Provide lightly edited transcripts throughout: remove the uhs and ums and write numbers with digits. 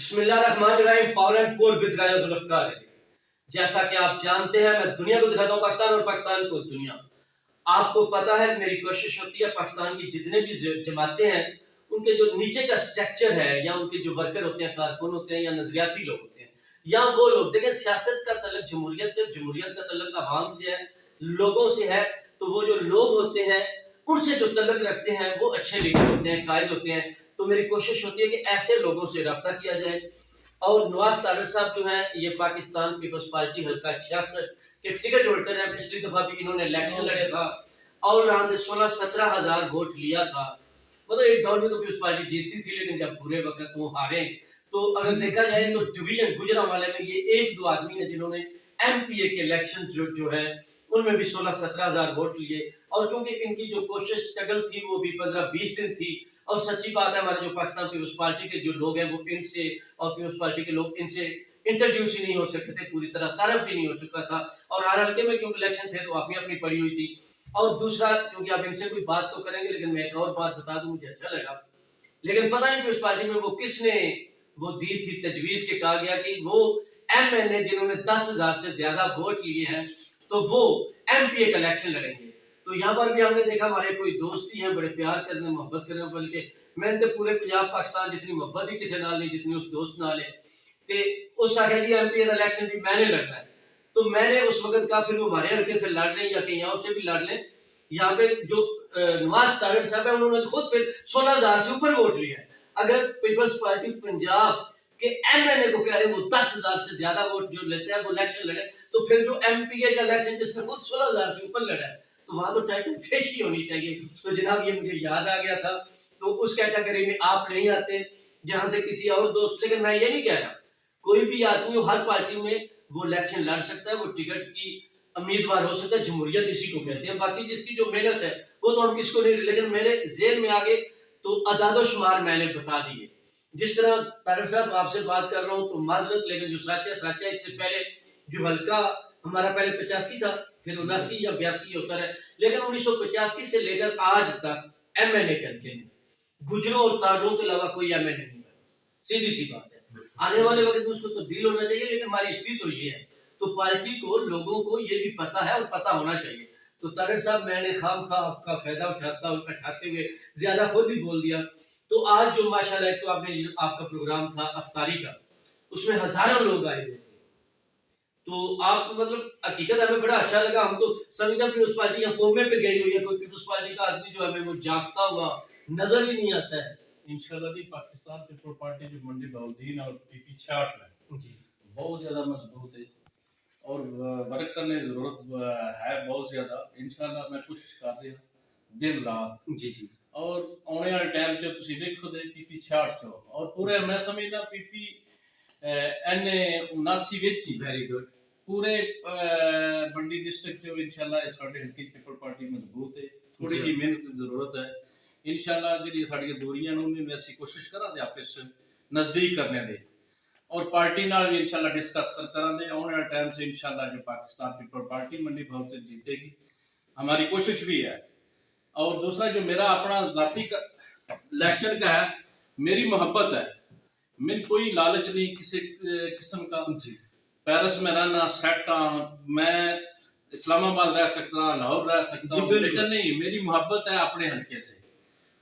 بسم اللہ الرحمن الرحیم. پاور اینڈ پور ود راجہ ذوالفقار علی. جیسا کہ آپ جانتے ہیں میں دنیا کو دکھاتا ہوں پاکستان اور پاکستان کو دنیا. آپ کو پتا ہے میری کوشش ہوتی ہے پاکستان کی جتنے بھی جماعتیں ہیں ان کے جو نیچے کا سٹرکچر ہے یا ان کے جو ورکر ہوتے ہیں کارکن ہوتے ہیں یا نظریاتی لوگ ہوتے ہیں یا وہ لوگ دیکھیں سیاست کا تعلق جمہوریت سے, جمہوریت کا تعلق عوام سے ہے, لوگوں سے ہے. تو وہ جو لوگ ہوتے ہیں ان سے جو تعلق رکھتے ہیں وہ اچھے لیڈر ہوتے ہیں, قائد ہوتے ہیں. تو میری کوشش ہوتی ہے کہ ایسے لوگوں سے رابطہ کیا جائے. اور نواز طارق صاحب جو ہیں یہ پاکستان پیپلز پارٹی حلقہ 66 کے ٹکٹ ہولڈر ہیں. پچھلی دفعہ بھی انہوں نے الیکشن لڑے تھا اور یہاں سے 16-17 ہزار ووٹ لیا تھا. مطلب ایک دور میں تو پیپلز پارٹی جیتتی تھی لیکن جب پورے وقت وہ ہارے. تو اگر دیکھا جائے تو ڈویژن گجرانوالے میں یہ ایک دو آدمی ہیں جنہوں نے ایم پی اے کے الیکشن جو ہے ان میں بھی 16-17 ہزار ووٹ لیے. اور کیونکہ ان کی جو کوشش اسٹرگل تھی وہ بھی 15-20 دن تھی. اور سچی بات ہے ہمارے جو پاکستان پیپلز پارٹی کے جو لوگ ہیں وہ ان سے اور پیپلز پارٹی کے لوگ ان سے انٹروڈیوس ہی نہیں ہو سکتے تھے, پوری طرح تعارف بھی نہیں ہو چکا تھا. اور ہر حلقے میں کیونکہ الیکشن تھے تو اپنی اپنی پڑی ہوئی تھی. اور دوسرا کیونکہ آپ ان سے کوئی بات تو کریں گے لیکن میں ایک اور بات بتا دوں, مجھے اچھا لگا لیکن پتہ نہیں پیپلز پارٹی میں وہ کس نے وہ دی تھی تجویز کے کہا گیا کہ وہ ایم این اے جنہوں نے 10,000 سے زیادہ ووٹ لیے ہیں تو وہ ایم پی اے کا الیکشن لڑیں گے. تو یہاں پر بھی ہم نے دیکھا ہمارے کوئی دوستی ہیں بڑے پیار کرنے محبت کرنے, بلکہ میں تے پورے پنجاب پاکستان جتنی محبت ہی کسی نال نہیں جتنی اس دوست نال ہے. تے اس آخیا جی ایم پی اے کا الیکشن بھی میں نے لڑنا ہے. تو میں نے اس وقت کہا پھر وہ ہمارے حلقے سے لڑ لیں یا کہیں اور سے بھی لڑ لیں. یہاں پہ جو نواز طارق صاحب ہیں انہوں نے خود پھر 16,000 سے اوپر ووٹ لیا ہے. اگر پیپلز پارٹی پنجاب کہ ایم این اے کو کہہ رہے ہیں وہ 10,000 سے زیادہ ووٹ جو لیتے ہیں وہ الیکشن لڑے, تو پھر جو ایم پی اے کا الیکشن جس نے خود 16,000 سے اوپر لڑا ہے تو وہاں تو ٹائٹل فش ہی ہونی چاہیے. تو جناب یہ مجھے یاد آ گیا تھا. تو اس کیٹیگری میں آپ نہیں آتے جہاں سے کسی اور دوست, لیکن میں یہ نہیں کہہ رہا کوئی بھی آدمی ہو ہر پارٹی میں وہ الیکشن لڑ سکتا ہے, وہ ٹکٹ کی امیدوار ہو سکتا ہے. جمہوریت اسی کو کہتے ہیں. باقی جس کی جو محنت ہے وہ تو ہم کس کو نہیں, لیکن میرے ذہن میں آگے تو اعداد و شمار میں نے بتا دیے. جس طرح طارق صاحب آپ سے بات کر رہا ہوں تو معذرت, لیکن جو سچا اس سے پہلے جو حلقہ ہمارا پہلے 85 تھا پھر 79 یا 82 ہوتا رہا, لیکن 1985 سے لے کر آج تک ایم این اے کرتے ہیں گجروں اور تاجروں کے علاوہ کوئی ایم این اے نہیں. سیدھی سی بات ہے. آنے والے وقت میں اس کو تبدیل ہونا چاہیے, لیکن ہماری ہسٹری تو یہ ہے. تو پارٹی کو لوگوں کو یہ بھی پتا ہے اور پتا ہونا چاہیے. تو طارق صاحب میں نے خام خواہ آپ کا فائدہ اٹھاتے ہوئے زیادہ خود ہی بول دیا. تو آج جو ماشاءاللہ ایک تو آپ کا پروگرام تھا افطاری کا, اس میں ہزاروں لوگ آئے ہوئے تھے. تو آپ مطلب حقیقت ہمیں بڑا اچھا لگا. ہم تو سمجھا پیپلز پارٹی یا قومے پہ گئی ہوئی ہے, کوئی پیپلز پارٹی کا آدمی جو ہمیں وہ جاگتا ہوا نظر ہی نہیں آتا ہے. انشاءاللہ بھی پاکستان پیپل پارٹی جو منڈی بہاؤالدین اور پی پی 66 میں بہت زیادہ مضبوط ہے اور ورک کرنے کی ضرورت ہے بہت زیادہ. انشاءاللہ میں کوشش کر رہا ہوں دن رات اور آنے والے ٹائم سے تسی دیکھو دے پی پی 66 اور پورے میں سمجھنا پی پی این 79 وچ ویری گڈ پورے منڈی ڈسٹرکٹ جو انشاءاللہ ساڈے حلقے پیپل پارٹی مضبوط ہے. تھوڑی جی محنت کی ضرورت ہے. انشاءاللہ جڑی ساڈی دوریاں نے انہیں اسی کوشش کراں دے آپس نزدیک کرنے دے اور پارٹی نال بھی انشاءاللہ ڈسکس کراں دے. آنے والے ٹائم سے انشاءاللہ جو پاکستان پیپل پارٹی منڈی بہاؤالدین جیتے گی, ہماری کوشش بھی ہے. اور دوسرا جو میرا اپنا ذاتی الیکشن کا ہے, میری محبت ہے, میری کوئی لالچ نہیں کسی قسم کا. پیرس میں رہنا سیٹ ہاں, میں اسلام آباد رہ سکتا ہوں, لاہور رہ سکتا ہوں, لیکن نہیں میری محبت ہے اپنے حلقے سے.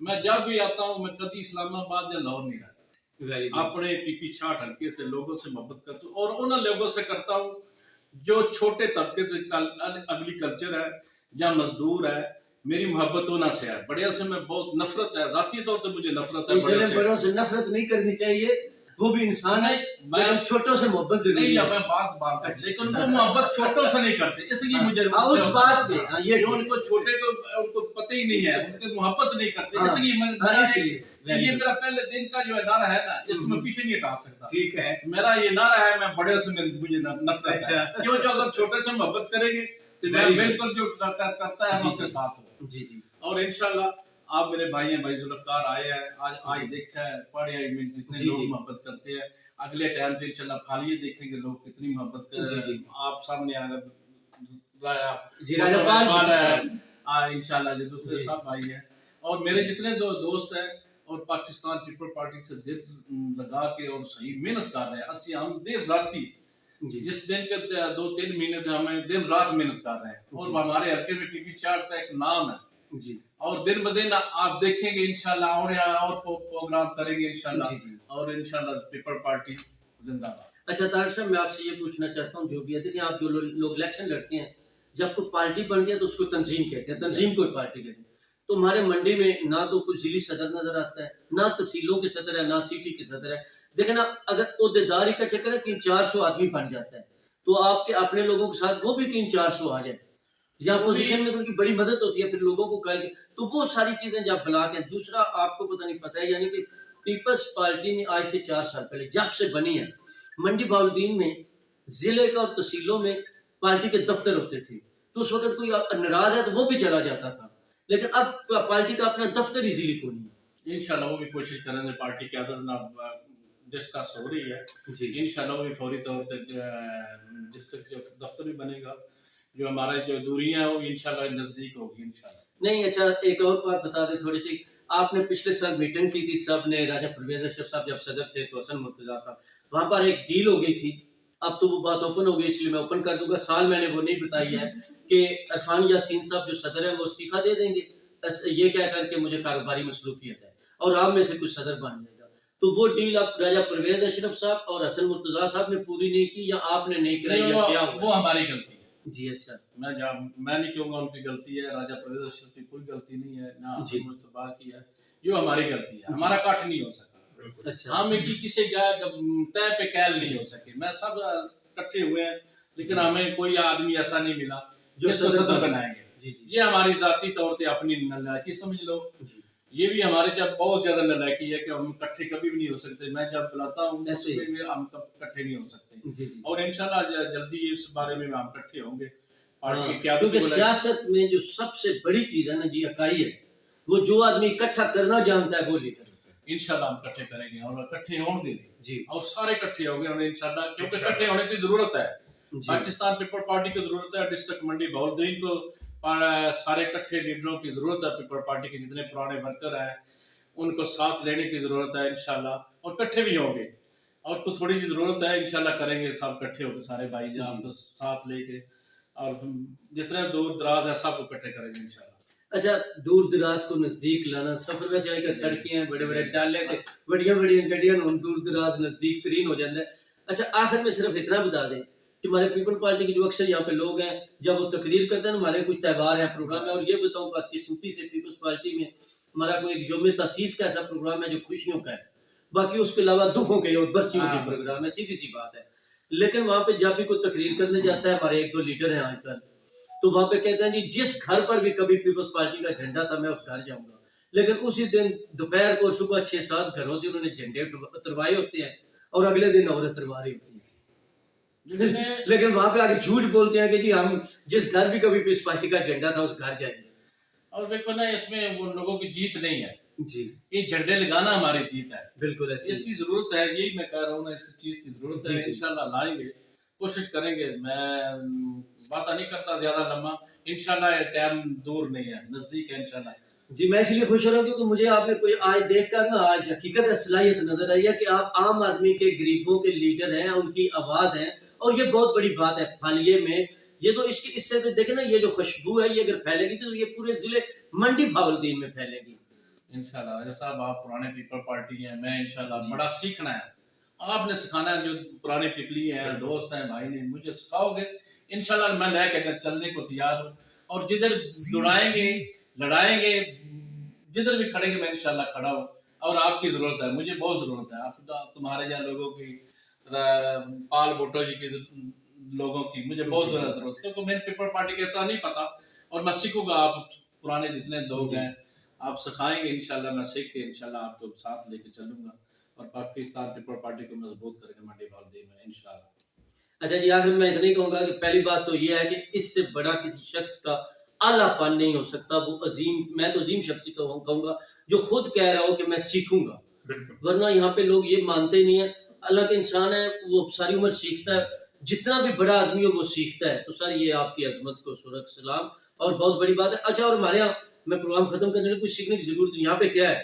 میں جب بھی آتا ہوں میں کبھی اسلام آباد یا لاہور نہیں رہتا, اپنے پی پی 66 حلقے سے لوگوں سے محبت کرتا ہوں اور ان لوگوں سے کرتا ہوں جو چھوٹے طبقے سے اگلی کلچر ہے یا مزدور ہے. میری محبت ہونا سے ہے. بڑے سے میں بہت نفرت ہے, ذاتی طور پر مجھے نفرت ہے. بڑوں سے نفرت نہیں کرنی چاہیے, وہ بھی انسان ہے, لیکن چھوٹوں سے محبت ضروری ہے. میں بات ہے لیکن وہ محبت چھوٹوں سے نہیں کرتے, اس لیے مجھے اس بات پہ یہ ان کو چھوٹے کو ان کو پتہ ہی نہیں ہے, ان کی محبت نہیں کرتے. اس لیے یہ میرا پہلے دن کا جو ادارہ ہے نا, اس کو میں پیچھے نہیں ہٹا سکتا. ٹھیک ہے, میرا یہ نعرہ ہے میں بڑے سے مجھے نفرت ہے. کیوں جو اگر چھوٹے سے محبت کریں گے تو میں بالکل جو کرتا ہے ہم اس کے ساتھ ہوں. اور انشاءاللہ آپ میرے بھائی ہیں, بھائی ذوالفقار آئے ہیں آج دیکھا ہے پڑھے ہیں جتنے لوگ محبت کرتے ہیں. اگلے ٹائم سے انشاءاللہ پھالیے دیکھیں گے لوگ کتنی محبت کرتے ہیں. آپ سامنے انشاءاللہ جو دوسرے سب بھائی ہیں اور میرے جتنے دوست ہیں اور پاکستان پیپل پارٹی سے دل لگا کے اور صحیح محنت کر رہے ہیں. اسی ہم دیر راتی جس دن کے 2-3 مہینے سے ہمیں دن رات محنت کر رہے ہیں. اور ہمارے حلقے میں پی پی چارٹ کا ایک نام ہے جی. اور دن بدن آپ دیکھیں گے انشاءاللہ اور پروگرام کریں گے انشاءاللہ. اور انشاءاللہ پیپل پارٹی زندہ باد. اچھا طارق صاحب میں آپ سے یہ پوچھنا چاہتا ہوں جو بھی ہے دیکھیں آپ جو لوگ الیکشن لڑتے ہیں جب کوئی پارٹی بنتی ہے تو اس کو تنظیم کہتے ہیں, تنظیم کوئی پارٹی کہتے ہیں. تو ہمارے منڈی میں نہ تو کوئی ضلعی صدر نظر آتا ہے, نہ تحصیلوں کے صدر ہے, نہ سٹی کے صدر ہے. دیکھیں نا اگر عہدیدار اکٹھے کریں 300-400 آدمی بن جاتا ہے تو آپ کے اپنے لوگوں کے ساتھ وہ بھی 300-400 آ جائے یا پوزیشن میں ان کی بڑی مدد ہوتی ہے پھر لوگوں کو کہیں تو وہ ساری چیزیں جب بلا کے. دوسرا آپ کو پتہ نہیں پتہ ہے یعنی کہ پیپلز پارٹی نے آج سے 4 سال پہلے جب سے بنی ہے منڈی بہاولدین میں ضلع کا اور تحصیلوں میں پارٹی کے دفتر ہوتے تھے تو اس وقت کوئی ناراض ہے تو وہ بھی چلا جاتا تھا, لیکن اب پارٹی کا اپنا دفتر ہی ضلع کو نہیں ہے. انشاءاللہ وہ بھی کوشش کریں گے. پارٹی کی عادت جناب ڈسکس ہو رہی ہے جی. انشاءاللہ وہ بھی فوری طور سے ڈسٹرکٹ دفتر بھی بنے گا. جو ہمارے جو دوریاں ہیں وہ انشاءاللہ نزدیک ہوگی انشاءاللہ. نہیں اچھا ایک اور بات بتا دیں تھوڑی سی. آپ نے پچھلے سال میٹنگ کی تھی سب نے, راجہ پرویز اشرف صاحب جب صدر تھے تو حسن مرتضیٰ صاحب, وہاں پر ایک ڈیل ہو گئی تھی. اب تو وہ بات اوپن ہو گئی اس لیے میں اوپن کر دوں گا. سال میں نے وہ نہیں بتائی ہے کہ عرفان یاسین صاحب جو صدر ہیں وہ استعفیٰ دے دیں گے یہ کہہ کر کے مجھے کاروباری مصروفیت ہے اور آپ میں سے کچھ صدر بن جائے گا. تو وہ ڈیل اب راجہ پرویز اشرف صاحب اور حسن مرتضیٰ صاحب نے پوری نہیں کی یا آپ نے نہیں کرائی یا کیا ہوا؟ وہ ہماری غلطی ہے. جی اچھا میں نہیں کہوں گا ان کی غلطی ہے. راجہ پرویز اشرف کی کوئی غلطی نہیں ہے, نہ حسن مرتضیٰ کی ہے. یہ ہماری غلطی ہے. ہمارا کٹ نہیں ہو سکا. اچھا ہم کسی جگہ طے پہ قائل نہیں ہو سکے. میں سب اکٹھے ہوئے ہیں لیکن ہمیں کوئی آدمی ایسا نہیں ملا جو صدر بنائیں گے. جی جی یہ ہماری ذاتی طور پہ اپنی نالائکی سمجھ لو. یہ بھی ہمارے جب بہت زیادہ نالائکی ہے کہ ہم اکٹھے کبھی بھی نہیں ہو سکتے. میں جب بلاتا ہوں اس میں بھی ہم اکٹھے نہیں ہو سکتے. اور انشاءاللہ جلدی اس بارے میں ہم اکٹھے ہوں گے. کیونکہ سیاست میں جو سب سے بڑی چیز ہے نا جی اکائی ہے. وہ جو آدمی اکٹھا کرنا جانتا ہے وہ لیڈر ہوتا ہے. انشاءاللہ ہم اکٹھے کریں گے اور اکٹھے ہوں گے جی اور سارے اکٹھے ہوں گے انشاءاللہ, کیونکہ اکٹھے ہونے کی ضرورت ہے. پاکستان پیپل پارٹی کی ضرورت ہے. ڈسٹرکٹ منڈی بہاولدین کو سارے اکٹھے لیڈروں کی ضرورت ہے. پیپل پارٹی کے جتنے پرانے ورکر ہیں ان کو ساتھ لینے کی ضرورت ہے انشاءاللہ. اور اکٹھے بھی ہوں گے اور کو تھوڑی سی ضرورت ہے انشاءاللہ کریں گے سب اکٹھے ہو کے سارے بھائی جان کو ساتھ لے کے اور جتنے دور دراز ہے سب اکٹھے کریں گے انشاءاللہ. اچھا دور دراز کو نزدیک لانا سفر ویسے آئی کہ سڑکیں ہیں بڑے بڑے ڈالے تھے بڑیاں بڑیاں گڈیاں دور دراز نزدیک ترین ہو جاتا ہے. اچھا آخر میں صرف اتنا بتا دیں کہ ہمارے پیپل پارٹی کے جو اکثر یہاں پہ لوگ ہیں جب وہ تقریر کرتے ہیں ہمارے کچھ تہوار ہیں پروگرام ہے. اور یہ بتاؤں بدقسمتی سے پیپلز پارٹی میں ہمارا کوئی ایک یوم تاسیس کا ایسا پروگرام ہے جو خوشیوں کا ہے, باقی اس کے علاوہ دکھوں کے اور برسیوں کے پروگرام ہے. سیدھی سی بات ہے. لیکن وہاں پہ جب بھی کوئی تقریر کرنے جاتا ہے ہمارے 1-2 لیڈر ہیں آج کل تو وہاں پہ کہتے ہیں جی جس گھر پر بھی کبھی پیپلز پارٹی کا جھنڈا تھا میں اس گھر جاؤں گا. لیکن اسی دن دوپہر کو صبح 6-7 گھروں سے انہوں نے جھنڈے اتروائے ہوتے ہیں اور اگلے دن اور اتروا رہی ہوتی ہیں. لیکن وہاں پہ آگے جھوٹ بولتے ہیں کہ جی ہم جس گھر بھی کبھی پیپلز پارٹی کا جھنڈا تھا اس گھر جائیں گے. اور دیکھو نا اس میں وہ لوگوں کی جیت نہیں ہے جی یہ جھنڈے لگانا ہماری جیت ہے. بالکل ایسے اس کی ضرورت ہے. یہی میں کہہ رہا ہوں نا اس چیز کی ضرورت ہے. انشاءاللہ لائیں گے کوشش کریں گے. میں بات نہیں کرتا زیادہ لمبا. انشاءاللہ یہ ٹائم دور نہیں ہے نزدیک ہے انشاءاللہ. جی میں اس لیے خوش ہو رہا ہوں کیونکہ مجھے آپ نے کوئی آج دیکھ کر نا آج حقیقت صلاحیت نظر آئی ہے کہ آپ عام آدمی کے غریبوں کے لیڈر ہیں ان کی آواز ہیں اور یہ بہت بڑی بات ہے حالیہ میں. یہ تو اس سے تو دیکھیں نا یہ جو خوشبو ہے یہ اگر پھیلے گی تو یہ پورے ضلع منڈی بہاولدین میں پھیلے گی انشاءاللہ. راجہ صاحب آپ پرانے پیپل پارٹی ہیں. میں انشاءاللہ بڑا سیکھنا ہے. آپ نے سکھانا ہے. جو پرانے پپلی ہیں دوست ہیں بھائی نے مجھے سکھاؤ گے انشاءاللہ میں لے کے چلنے کو تیار ہوں. اور جدھر دوڑائیں گے لڑائیں گے جدھر بھی کھڑیں گے میں انشاءاللہ کھڑا ہوں. اور آپ کی ضرورت ہے مجھے بہت ضرورت ہے. آپ تمہارے جہاں لوگوں کی پال بھٹو جی کی لوگوں کی مجھے بہت ضرورت ہے کیونکہ میں پیپل پارٹی کا اتنا نہیں پتا اور میں سیکھوں گا. آپ پرانے جتنے لوگ ہیں آپ سکھائیں گے انشاءاللہ. میں سیکھ کے انشاءاللہ آپ کو ساتھ لے کے چلوں گا اور پاکستان پیپل پارٹی کو مضبوط کر کے منڈی بہاولدین میں انشاءاللہ. اچھا جی آخر میں اتنا ہی کہوں گا کہ پہلی بات تو یہ ہے کہ اس سے بڑا کسی شخص کا اعلیٰ پن نہیں ہو سکتا. وہ عظیم میں تو عظیم شخصی کہوں گا جو خود کہہ رہا ہو کہ میں سیکھوں گا. ورنہ یہاں پہ لوگ یہ مانتے نہیں ہیں. اللہ کے انسان ہے وہ ساری عمر سیکھتا ہے. جتنا بھی بڑا آدمی ہو وہ سیکھتا ہے. تو سر یہ آپ کی عظمت کو صورت سلام اور بہت بڑی بات ہے. اچھا اور ہمارے یہاں میں پروگرام ختم کرنے کے لیے کچھ سیکھنے کی ضرورت نہیں. یہاں پہ کیا ہے